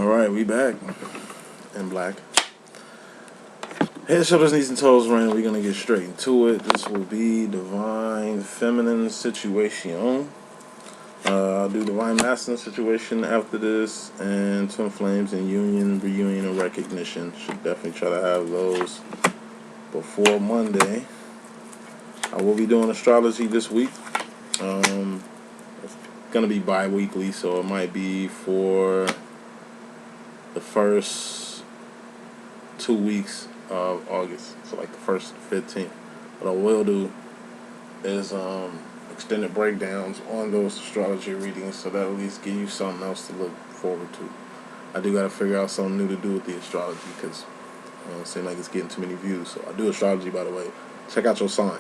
Alright, we back. In black. Head, shoulders, knees, and toes rain. We're going to get straight into it. This will be Divine Feminine Situation. I'll do Divine Masculine Situation after this. And Twin Flames and Union, Reunion, and Recognition. Should definitely try to have those before Monday. I will be doing astrology this week. It's going to be bi-weekly, so it might be for the first 2 weeks of August, so like the first 15th. What I will do is extended breakdowns on those astrology readings, so that at least give you something else to look forward to. I do got to figure out something new to do with the astrology because it seems like it's getting too many views. So I do astrology, by the way. Check out your sign.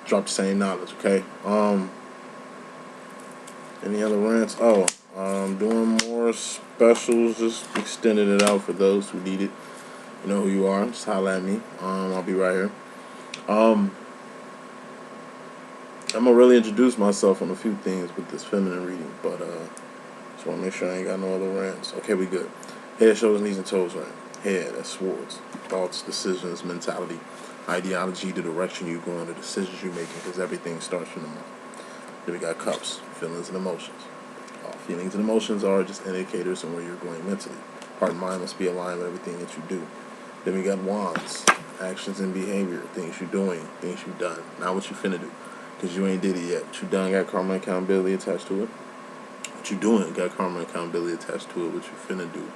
Drop the same knowledge, okay? Any other rants? Doing more specials, just extending it out for those who need it. You know who you are, just holler at me. I'll be right here. I'm gonna really introduce myself on a few things with this feminine reading, but just wanna make sure I ain't got no other rants. Okay, we good. Head, shoulders, knees, and toes rant. Head, that's swords. Thoughts, decisions, mentality, ideology, the direction you go in, the decisions you're making, because everything starts from the mind. Then we got cups, feelings and emotions. All feelings and emotions are just indicators of where you're going mentally. Heart and mind must be aligned with everything that you do. Then we got wands, actions and behavior, things you're doing, things you've done. Not what you finna do, because you ain't did it yet. What you done got karma and accountability attached to it. What you doing got karma and accountability attached to it. What you finna do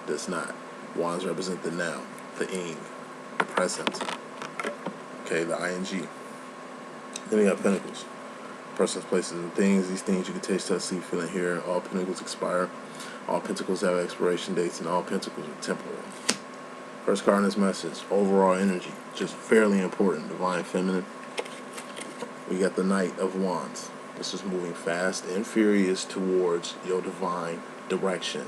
does not. Wands represent the now, the ing, the present. Okay, the ing. Then we got pentacles. Persons, places, and things. These things you can taste, touch, see, feel, and hear. All pentacles expire. All pentacles have expiration dates, and all pentacles are temporary. First card in this message, overall energy, just fairly important. Divine Feminine. We got the Knight of Wands. This is moving fast and furious towards your divine direction.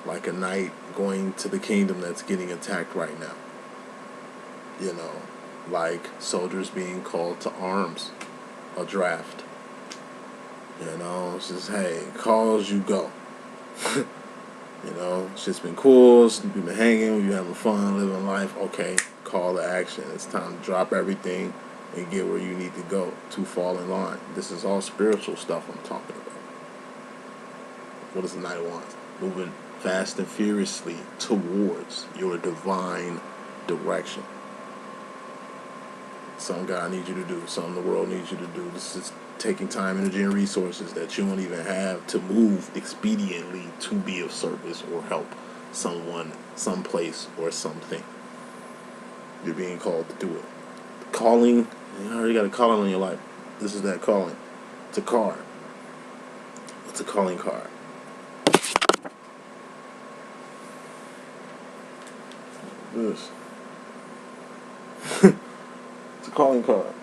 Like a knight going to the kingdom that's getting attacked right now. You know, like soldiers being called to arms. A draft. You know, it's just, hey, call as you go. You know, shit's been cool, you've been hanging, you've been having fun, living life. Okay, call to action. It's time to drop everything and get where you need to go to fall in line. This is all spiritual stuff I'm talking about. What does the Knight of Wands? Moving fast and furiously towards your divine direction. Something God needs you to do, something the world needs you to do. This is taking time, energy, and resources that you don't even have to move expediently to be of service or help someone, someplace, or something. You're being called to do it. Calling, you already got a calling on your life. This is that calling. It's a card. It's a calling card. This. It's a calling card.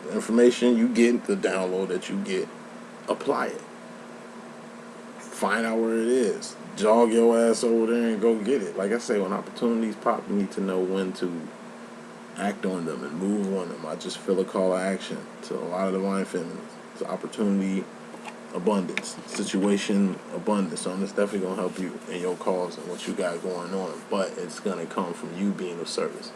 The information you get, the download that you get, apply it. Find out where it is. Jog your ass over there and go get it. Like I say, when opportunities pop, you need to know when to act on them and move on them. I just feel a call to action to a lot of divine feminines. It's opportunity abundance, situation abundance. So it's definitely going to help you in your cause and what you got going on. But it's going to come from you being of service.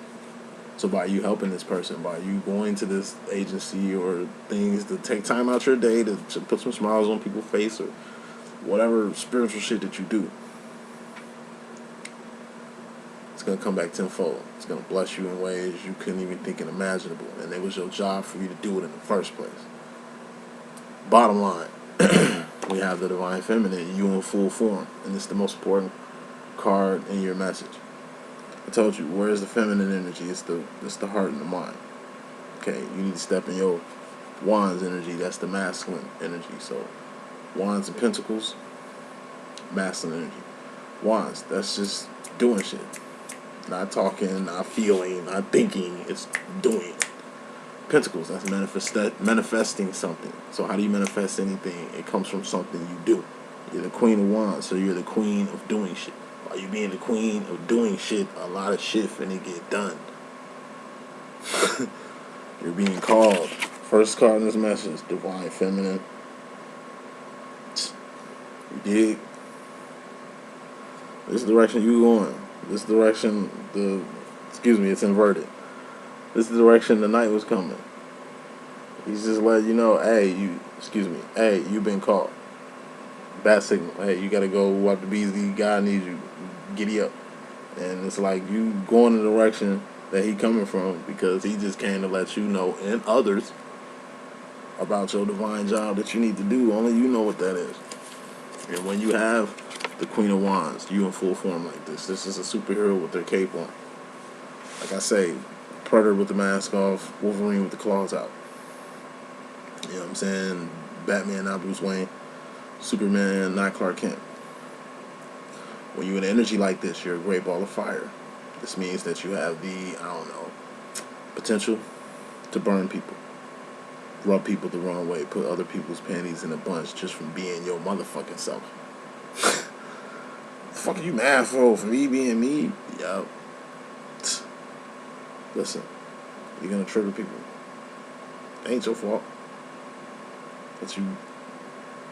So by you helping this person, by you going to this agency or things to take time out your day to put some smiles on people's face or whatever spiritual shit that you do, it's going to come back tenfold. It's going to bless you in ways you couldn't even think imaginable. And it was your job for you to do it in the first place. Bottom line, we have the Divine Feminine, you in full form. And it's the most important card in your message. I told you, where's the feminine energy? It's the heart and the mind. Okay, you need to step in your wands energy. That's the masculine energy. So, wands and pentacles, masculine energy. Wands, that's just doing shit. Not talking, not feeling, not thinking. It's doing it. Pentacles, that's manifesting something. So how do you manifest anything? It comes from something you do. You're the Queen of Wands, so you're the queen of doing shit. By you being the queen of doing shit, a lot of shit finna get done. You're being called. First card in this message, Divine Feminine. You dig? This direction you going. This direction it's inverted. This is the direction the night was coming. He's just letting you know, hey, you've been caught. Bad signal. Hey, you gotta go wipe the bees. God needs you. Giddy up. And it's like you going in the direction that he coming from because he just came to let you know and others about your divine job that you need to do. Only you know what that is. And when you have the Queen of Wands, you in full form like this. This is a superhero with their cape on. Like I say, Predator with the mask off, Wolverine with the claws out. You know what I'm saying? Batman, not Bruce Wayne. Superman, not Clark Kent. When you're in energy like this, you're a great ball of fire. This means that you have the, potential to burn people. Rub people the wrong way. Put other people's panties in a bunch just from being your motherfucking self. Fuck are you mad for me being me? Yup. Listen, you're gonna trigger people. It ain't your fault. That you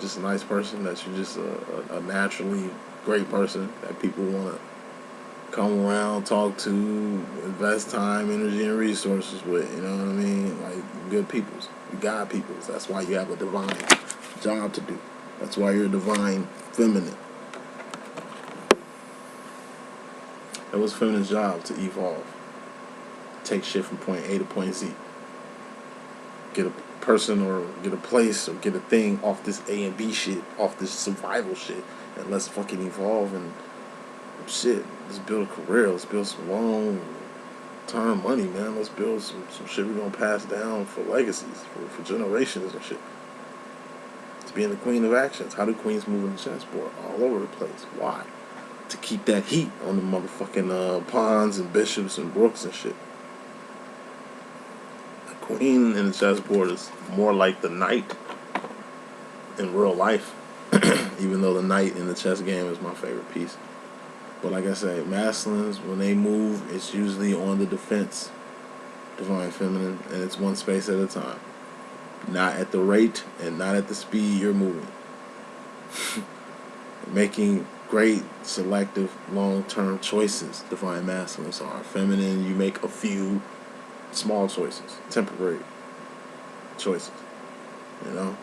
just a nice person, that you just a naturally great person that people want to come around, talk to, invest time, energy, and resources with. You know what I mean? Like good peoples. You God peoples. That's why you have a divine job to do. That's why you're a divine feminine. It was feminine's job to evolve. Take shit from point A to point Z. Get a person or get a place or get a thing off this A and B shit, off this survival shit, and let's fucking evolve and shit. Let's build a career. Let's build some long-term money, man. Let's build some shit we're gonna pass down for legacies, for generations and shit. It's being the queen of actions. How do queens move in the chessboard? All over the place. Why? To keep that heat on the motherfucking pawns and bishops and rooks and shit. The queen in the chessboard is more like the knight in real life. Even though the knight in the chess game is my favorite piece. But like I say, masculines, when they move, it's usually on the defense, divine feminine, and it's one space at a time. Not at the rate and not at the speed you're moving. Making great, selective, long-term choices, divine masculines are. Feminine, you make a few small choices, temporary choices. You know?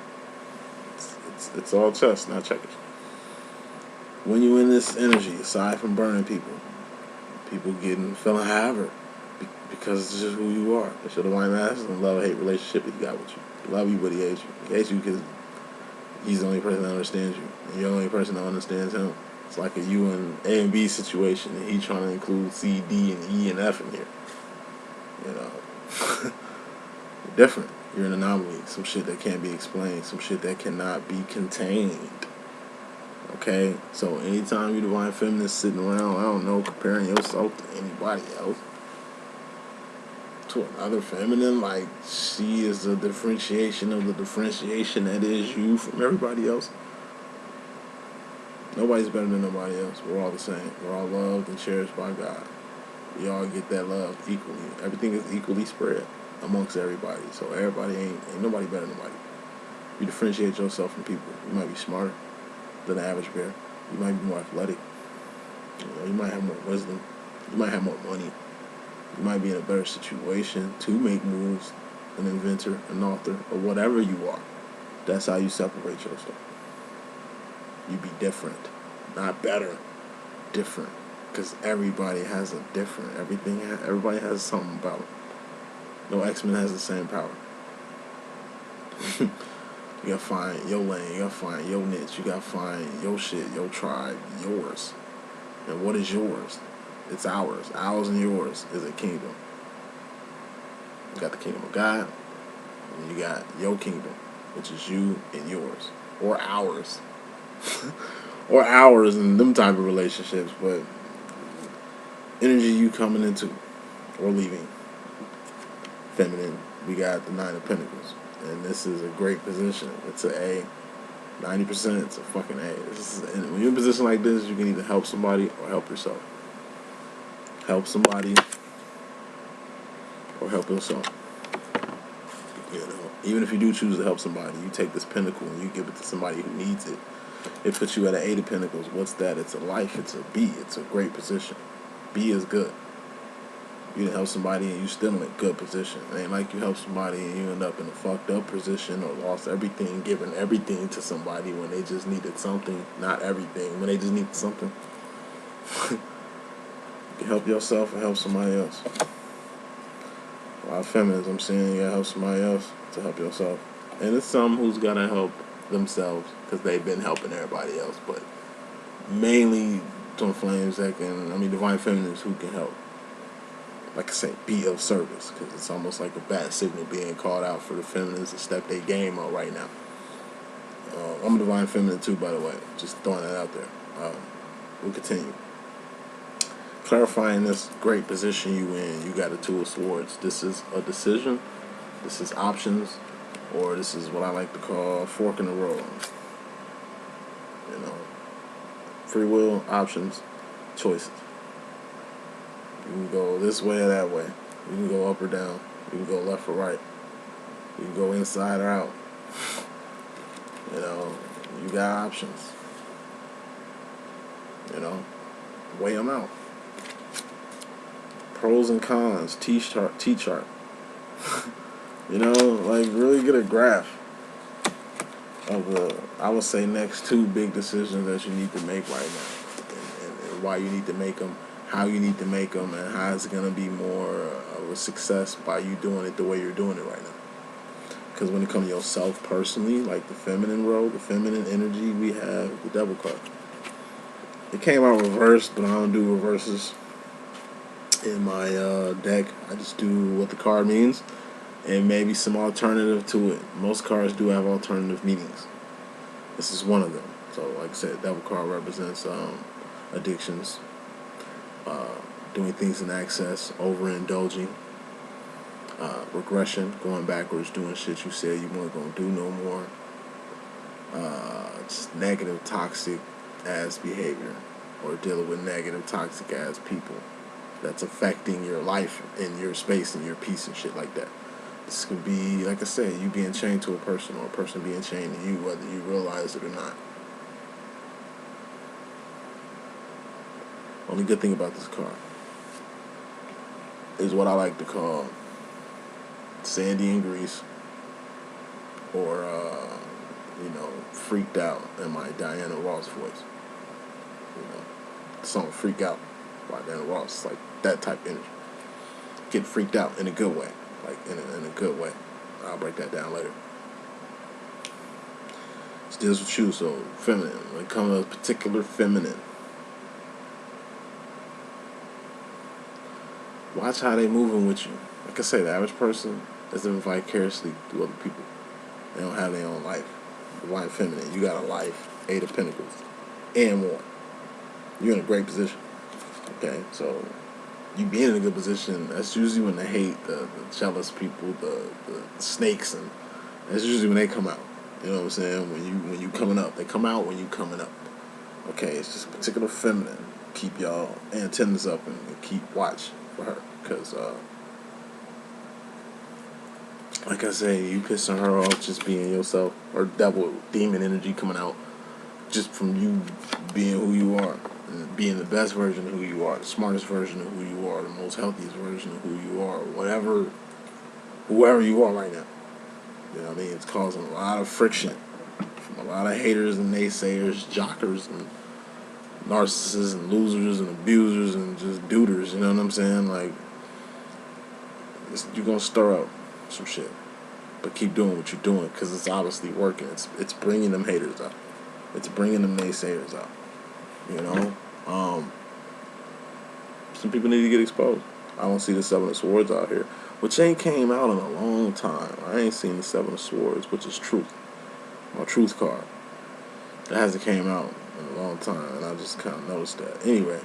It's all chess, not checkers. When you're in this energy, aside from burning people feeling however, because it's just who you are. It's your divine masculine love-hate relationship that he got with you. He love you, but he hates you. He hates you because he's the only person that understands you, and you're the only person that understands him. It's like a you and A and B situation, and he trying to include C, D, and E, and F in here. You know, you're different. You're an anomaly. Some shit that can't be explained. Some shit that cannot be contained. Okay? So anytime you divine feminine sitting around, I don't know, comparing yourself to anybody else, to another feminine, like she is a differentiation of the differentiation that is you from everybody else. Nobody's better than nobody else. We're all the same. We're all loved and cherished by God. We all get that love equally. Everything is equally spread amongst everybody. So everybody ain't nobody better than nobody. You differentiate yourself from people. You might be smarter than the average bear. You might be more athletic. You might have more wisdom. You might have more money. You might be in a better situation to make moves, an inventor, an author, or whatever you are. That's how you separate yourself. You be different, not better, different. Because everybody has a different, everybody has something about it. No X-Men has the same power. You gotta find your lane, you gotta find your niche, you gotta find your shit, your tribe, yours. And what is yours? It's ours. Ours and yours is a kingdom. You got the kingdom of God, and you got your kingdom, which is you and yours. Or ours. Or ours in them type of relationships, but energy you coming into or leaving. Feminine, we got the 9 of Pentacles. And this is a great position. It's an A. 90%, it's a fucking A. And when you're in a position like this, you can either help somebody or help yourself. Help somebody or help yourself. You know, even if you do choose to help somebody, you take this pentacle and you give it to somebody who needs it. It puts you at an 8 of Pentacles. What's that? It's a life. It's a B. It's a great position. B is good. You didn't help somebody and you still in a good position. It ain't like you help somebody and you end up in a fucked up position or lost everything, giving everything to somebody when they just needed something. Not everything, when they just needed something. You can help yourself and help somebody else. A lot of feminists, I'm saying, you gotta help somebody else to help yourself. And it's some who's gotta help themselves because they've been helping everybody else. But mainly twin flames that can, divine feminists who can help. Like I say, be of service, because it's almost like a bad signal being called out for the feminists to step their game up right now. I'm a divine feminine too, by the way. Just throwing that out there. We'll continue. Clarifying this great position you in, you got a 2 of Swords. This is a decision, this is options, or this is what I like to call a fork in the road. You know, free will, options, choices. You can go this way or that way. You can go up or down. You can go left or right. You can go inside or out. You know, you got options. You know, weigh them out. Pros and cons, T-chart. You know, like really get a graph of the, I would say, next 2 big decisions that you need to make right now, and why you need to make them, how you need to make them, and how it's going to be more of a success by you doing it the way you're doing it right now. Because when it comes to yourself personally, like the feminine role, the feminine energy, we have the Devil card. It came out reversed, but I don't do reverses in my deck. I just do what the card means and maybe some alternative to it. Most cards do have alternative meanings. This is one of them. So like I said, Devil card represents addictions, doing things in excess, overindulging, regression, going backwards, doing shit you said you weren't going to do no more, just negative, toxic ass behavior, or dealing with negative, toxic ass people that's affecting your life and your space and your peace and shit like that. This could be, like I said, you being chained to a person or a person being chained to you, whether you realize it or not. Only good thing about this card is what I like to call Sandy in Grease, or Freaked Out in my Diana Ross voice. You know, the song Freak Out by Diana Ross, like that type of energy. Get freaked out in a good way, like in a good way. I'll break that down later. It deals with you, so feminine. When it comes to a particular feminine, watch how they moving with you. Like I say, the average person is living vicariously through other people. They don't have their own life. Divine feminine, you got a life, 8 of Pentacles, and more. You're in a great position. Okay, so you being in a good position, that's usually when they hate the jealous people, the snakes, and that's usually when they come out. You know what I'm saying? When you coming up, they come out when you coming up. Okay, it's just a particular feminine. Keep y'all antennas up and keep watch for her, because like I say, you pissing her off just being yourself, or devil, demon energy coming out just from you being who you are, and being the best version of who you are, the smartest version of who you are, the most healthiest version of who you are, whoever you are right now. You know what I mean? It's causing a lot of friction from a lot of haters and naysayers, jockers and narcissists and losers and abusers and just duders. You know what I'm saying? Like, you're gonna stir up some shit, but keep doing what you're doing, because it's obviously working. It's bringing them haters up. It's bringing them naysayers up. You know, some people need to get exposed. I don't see the 7 of Swords out here, which ain't came out in a long time. I ain't seen the 7 of Swords, which is truth. My truth card. It hasn't came out in a long time, and I just kind of noticed that. Anyway,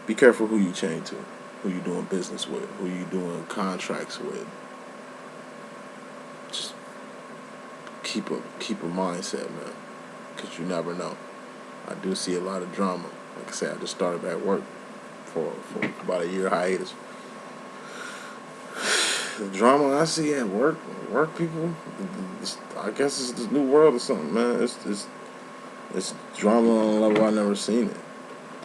be careful who you chain to, who you doing business with, who you doing contracts with. Just keep a mindset, man, because you never know. I do see a lot of drama. Like I said, I just started back work for about a year hiatus. The drama I see at work people, I guess it's this new world or something, man. It's drama on a level I never seen it.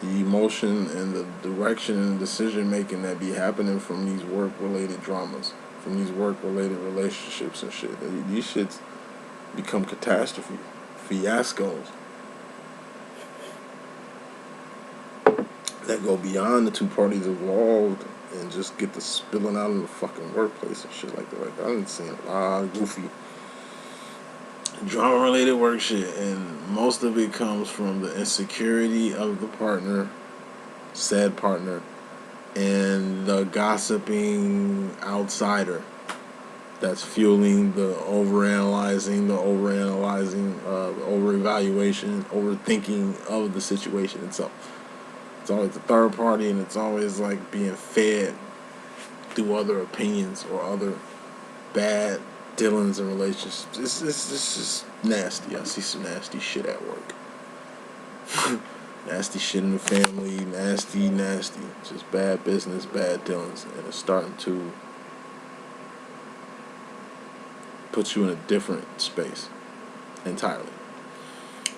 The emotion and the direction and decision making that be happening from these work related dramas, from these work related relationships and shit. These shits become catastrophe, fiascos that go beyond the two parties involved and just get to spilling out in the fucking workplace and shit like that. Like, I done seen a lot of goofy drama related work shit, and most of it comes from the insecurity of the partner, said partner, and the gossiping outsider that's fueling the overanalyzing, the over-evaluation, overthinking of the situation itself. It's always the third party, and it's always like being fed through other opinions or other bad dealings and relationships. It's just nasty. I see some nasty shit at work. Nasty shit in the family, nasty. Just bad business, bad dealings, and it's starting to put you in a different space entirely.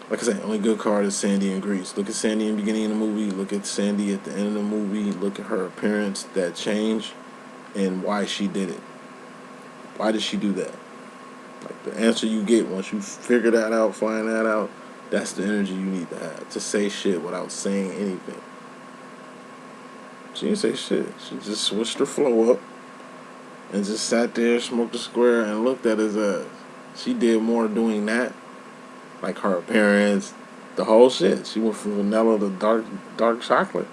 Like I said, only good card is Sandy and Grease. Look at Sandy in the beginning of the movie. Look at Sandy at the end of the movie. Look at her appearance, that change, and why she did it. Why did she do that? Like, the answer you get once you figure that out, find that out, that's the energy you need to have to say shit without saying anything. She didn't say shit. She just switched her flow up and just sat there, smoked a square, and looked at his ass. She did more doing that, like her appearance, the whole shit. She went from vanilla to dark chocolate.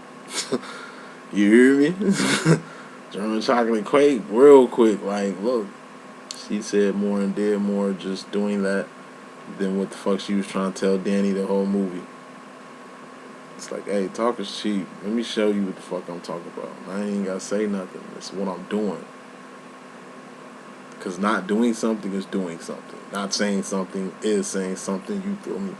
You hear me? German chocolate quake real quick. Like, look, she said more and did more just doing that than what the fuck she was trying to tell Danny the whole movie. It's like, hey, talk is cheap. Let me show you what the fuck I'm talking about. I ain't even gotta say nothing. It's what I'm doing. Because not doing something is doing something. Not saying something is saying something. You feel me?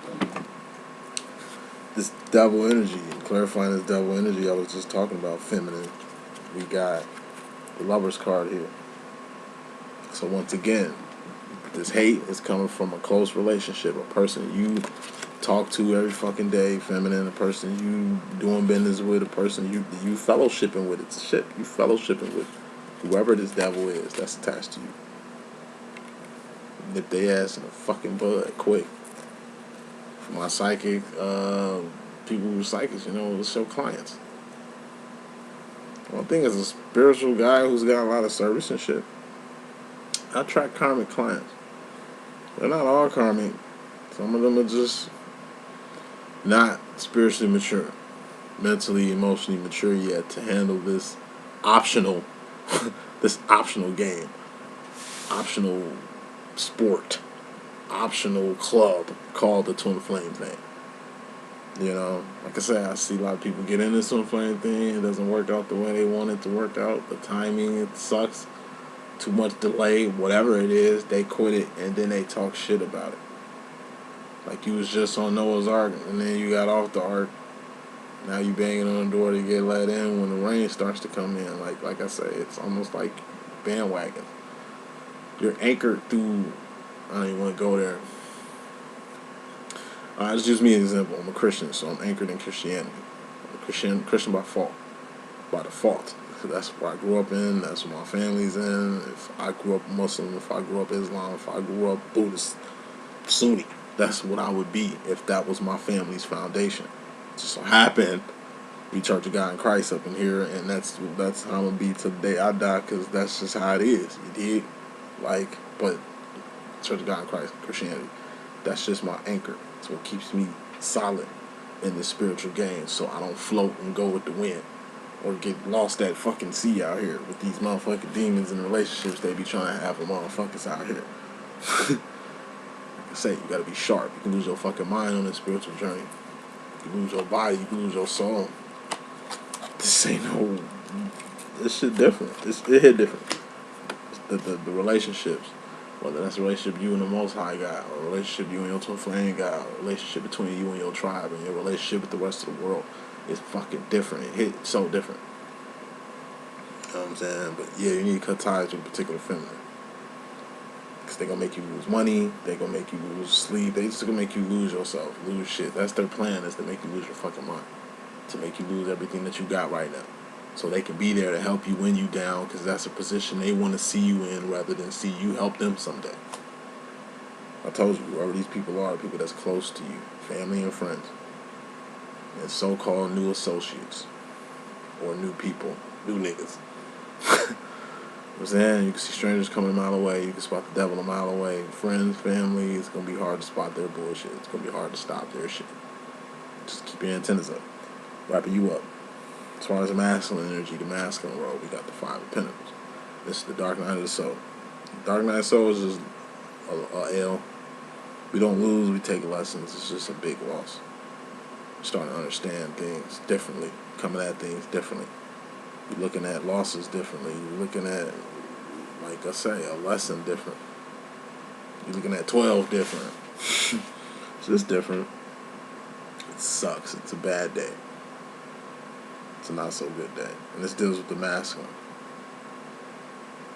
This double energy, clarifying this double energy, I was just talking about feminine. We got the Lover's card here. So once again, this hate is coming from a close relationship, a person you talk to every fucking day, feminine, a person you doing business with, a person you fellowshipping with. It's a ship you fellowshipping with. Whoever this devil is that's attached to you. Nip their ass in the fucking bud quick. For my psychic, people who are psychics, it's your clients. One thing is a spiritual guy who's got a lot of service and shit. I attract karmic clients. They're not all karmic. Some of them are just not spiritually mature, mentally, emotionally mature yet to handle this optional, game, optional sport, optional club called the Twin Flame thing. Like I said, I see a lot of people get in this Twin Flame thing. It doesn't work out the way they want it to work out. The timing, it sucks. Too much delay, whatever it is, they quit it and then they talk shit about it. Like you was just on Noah's Ark and then you got off the Ark. Now you banging on the door to get let in when the rain starts to come in. Like I say, it's almost like bandwagon. You're anchored through. I don't even want to go there. Just use me as an example. I'm a Christian, so I'm anchored in Christianity. I'm a Christian by default. That's where I grew up in. That's what my family's in. If I grew up Muslim, if I grew up Islam, if I grew up Buddhist, Sunni, that's what I would be if that was my family's foundation. It just so happened we Church of God in Christ up in here, and that's how I'm gonna be till the day I die, because that's just how it is. You dig? But Church of God in Christ, Christianity, that's just my anchor. It's what keeps me solid in the spiritual game, so I don't float and go with the wind. Or get lost at fucking sea out here with these motherfucking demons and relationships they be trying to have with motherfuckers out here. Like I say, you gotta be sharp. You can lose your fucking mind on this spiritual journey. You can lose your body, you can lose your soul. This shit different. It hit different. The relationships, whether that's a relationship you and the Most High God, or a relationship you and your Twin Flame God, or a relationship between you and your tribe, and your relationship with the rest of the world. It's fucking different. It hit so different. You know what I'm saying? But yeah, you need to cut ties with a particular feminine. Because they're going to make you lose money. They're going to make you lose sleep. They just going to make you lose yourself, lose shit. That's their plan, is to make you lose your fucking mind. To make you lose everything that you got right now. So they can be there to help you when you down, because that's a position they want to see you in rather than see you help them someday. I told you, whoever these people are, people that's close to you, family and friends, and so-called new associates, or new people, new niggas. You know what I'm saying? You can see strangers coming a mile away. You can spot the devil a mile away. Friends, family, it's going to be hard to spot their bullshit. It's going to be hard to stop their shit. Just keep your antennas up. Wrapping you up. As far as the masculine energy, the masculine role, we got the Five of Pentacles. This is the Dark Night of the Soul. The Dark Night of the Soul is just a L. We don't lose, we take lessons. It's just a big loss. We're starting to understand things differently, coming at things differently. You're looking at losses differently. You're looking at, like I say, a lesson different. You're looking at 12 different. It's just different. It sucks. It's a bad day. It's a not so good day. And this deals with the masculine.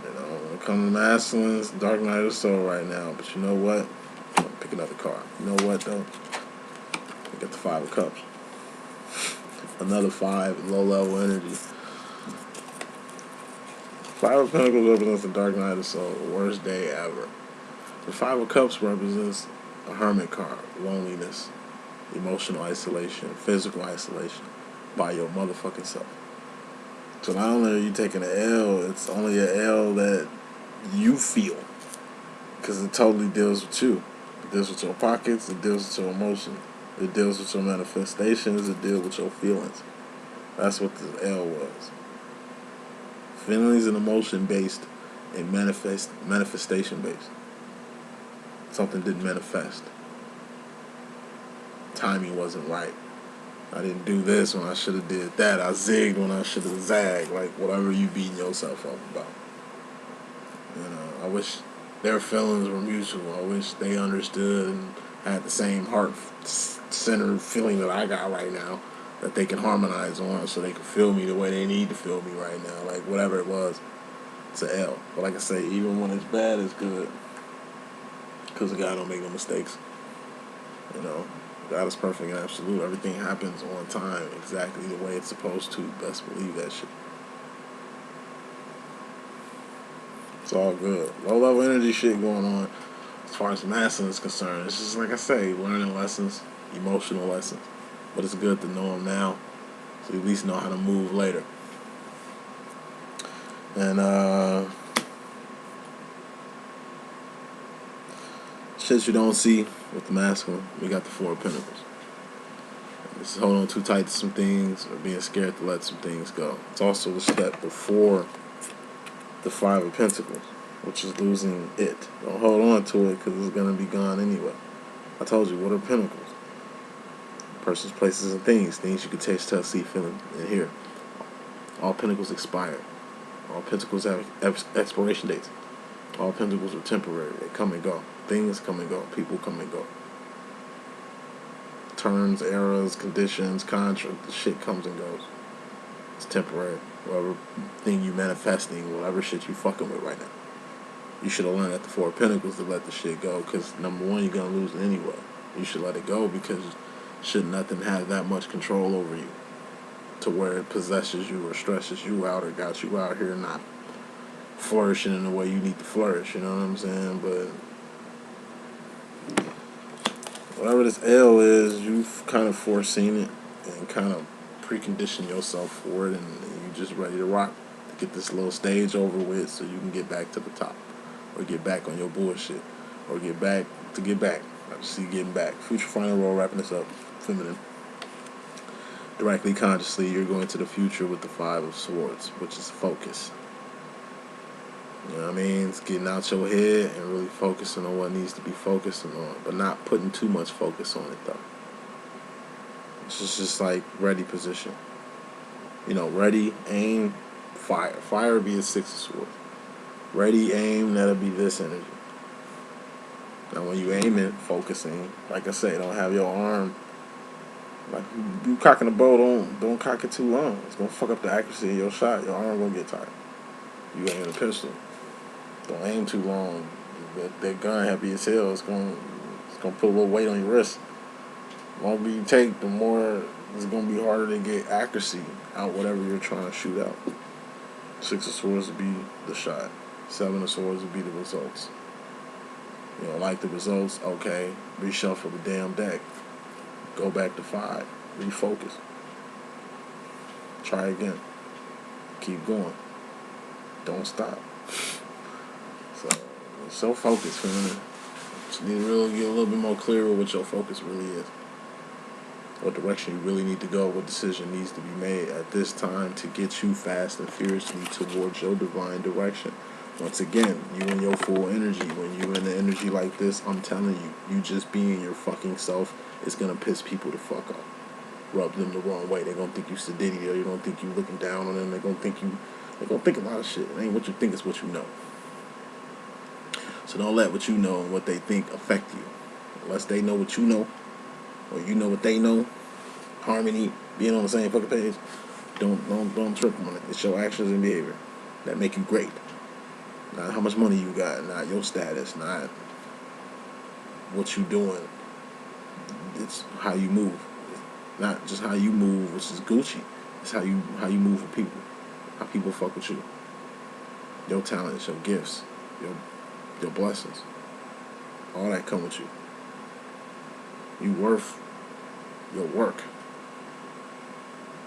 You know, when it comes to masculine, it's the Dark Night of the Soul right now. But you know what? I'm going to pick another card. You know what, though? We got the Five of Cups. Another 5, low-level energy. Five of Pentacles represents the Dark Night of the Soul, the worst day ever. The Five of Cups represents a hermit card, loneliness, emotional isolation, physical isolation by your motherfucking self. So not only are you taking an L, it's only an L that you feel, because it totally deals with you. It deals with your pockets, it deals with your emotions, it deals with your manifestations, it deals with your feelings. That's what this L was. Feelings and emotion based and manifestation based. Something didn't manifest. Timing wasn't right. I didn't do this when I should have did that. I zigged when I should have zagged. Like whatever you beating yourself up about. You know, I wish their feelings were mutual. I wish they understood and had the same heart-centered feeling that I got right now, that they can harmonize on, so they can feel me the way they need to feel me right now. Like whatever it was, it's an L. But like I say, even when it's bad, it's good, because God don't make no mistakes. You know, God is perfect and absolute. Everything happens on time, exactly the way it's supposed to. Best believe that shit. It's all good. Low-level energy shit going on. As far as masculine is concerned, it's just like I say, learning lessons, emotional lessons. But it's good to know them now, so you at least know how to move later. And shit you don't see with the masculine, we got the Four of Pentacles. This is holding on too tight to some things, or being scared to let some things go. It's also the step before the Five of Pentacles, which is losing it. Don't hold on to it, because it's going to be gone anyway. I told you, what are pentacles? Persons, places, and things. Things you can taste, touch, see, feel, and hear. All pentacles expire. All pentacles have expiration dates. All pentacles are temporary. They come and go. Things come and go. People come and go. Terms, eras, conditions, contracts, the shit comes and goes. It's temporary. Whatever thing you manifesting, whatever shit you fucking with right now. You should have learned at the Four of Pentacles to let the shit go, because number one, you're going to lose it anyway. You should let it go, because should nothing have that much control over you to where it possesses you or stresses you out or got you out here not flourishing in the way you need to flourish, you know what I'm saying? But whatever this L is, you've kind of foreseen it and kind of preconditioned yourself for it, and you're just ready to rock to get this little stage over with, so you can get back to the top, or get back on your bullshit, or get back. I just see getting back. Future final role, wrapping this up. Feminine. Directly, consciously, you're going to the future with the Five of Swords, which is focus. You know what I mean? It's getting out your head and really focusing on what needs to be focusing on, but not putting too much focus on it, though. It's just like ready position. You know, ready, aim, fire. Fire would be a Six of Swords. Ready, aim, that'll be this energy. Now, when you aim it, focusing, like I say, don't have your arm. Like you cocking a bow, don't cock it too long. It's gonna fuck up the accuracy of your shot. Your arm gonna get tired. You aim a pistol. Don't aim too long. That gun heavy as hell. It's gonna put a little weight on your wrist. The longer you take, the more it's gonna be harder to get accuracy out whatever you're trying to shoot out. 6 of Swords would be the shot. 7 of Swords would be the results. You don't like the results? Okay, reshuffle the damn deck. Go back to 5. Refocus. Try again. Keep going. Don't stop. So focused, man. Just need to really get a little bit more clear with what your focus really is. What direction you really need to go. What decision needs to be made at this time to get you fast and furiously towards your divine direction. Once again, you in your full energy. When you in the energy like this, I'm telling you, you just being your fucking self is going to piss people the fuck off. Rub them the wrong way. They're going to think you sedity, or they're going to think you looking down on them. They're going to think a lot of shit. It ain't what you think, it's what you know. So don't let what you know and what they think affect you. Unless they know what you know, or you know what they know. Harmony, being on the same fucking page. Don't trip on it. It's your actions and behavior that make you great. Not how much money you got, not your status, not what you doing. It's how you move. Not just how you move, which is Gucci. It's how you move with people. How people fuck with you. Your talents, your gifts, your blessings. All that come with you. You worth your work.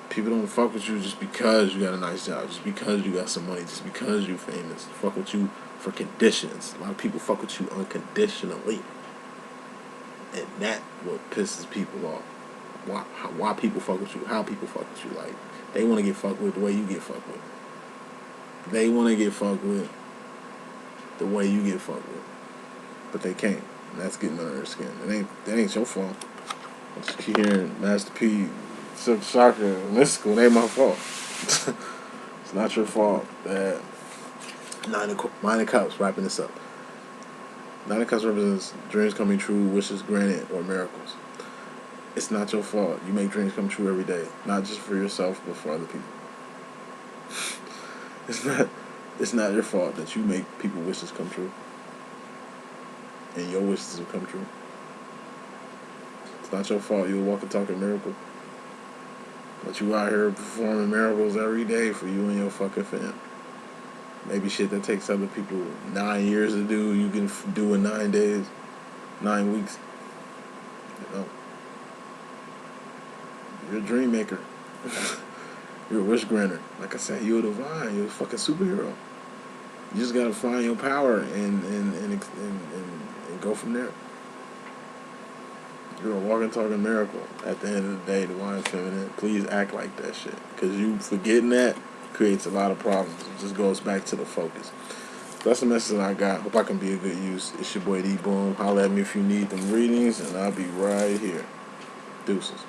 People don't fuck with you just because you got a nice job, just because you got some money, just because you famous. They fuck with you for conditions. A lot of people fuck with you unconditionally. And that what pisses people off. Why people fuck with you, how people fuck with you. Like, they want to get fucked with the way you get fucked with. They want to get fucked with the way you get fucked with. But they can't. And that's getting under their skin. That ain't your fault. I just keep hearing Master P, Silk Chakra, Mystical. It ain't my fault. It's not your fault that Nine of Cups, wrapping this up. 9 of Cups represents dreams coming true, wishes granted, or miracles. It's not your fault. You make dreams come true every day. Not just for yourself, but for other people. It's not your fault that you make people's wishes come true. And your wishes will come true. It's not your fault you're a walking, talking miracle. But you out here performing miracles every day for you and your fucking fam. Maybe shit that takes other people 9 years to do, you can do in 9 days, 9 weeks. You know, you're a dream maker. You're a wish granter. Like I said, you're a divine. You're a fucking superhero. You just gotta find your power and go from there. You're a walking, talking miracle. At the end of the day, divine feminine, please act like that shit. Because you forgetting that creates a lot of problems. It just goes back to the focus. That's the message I got. Hope I can be a good use. It's your boy D.Boom. Holla at me if you need them readings, and I'll be right here. Deuces.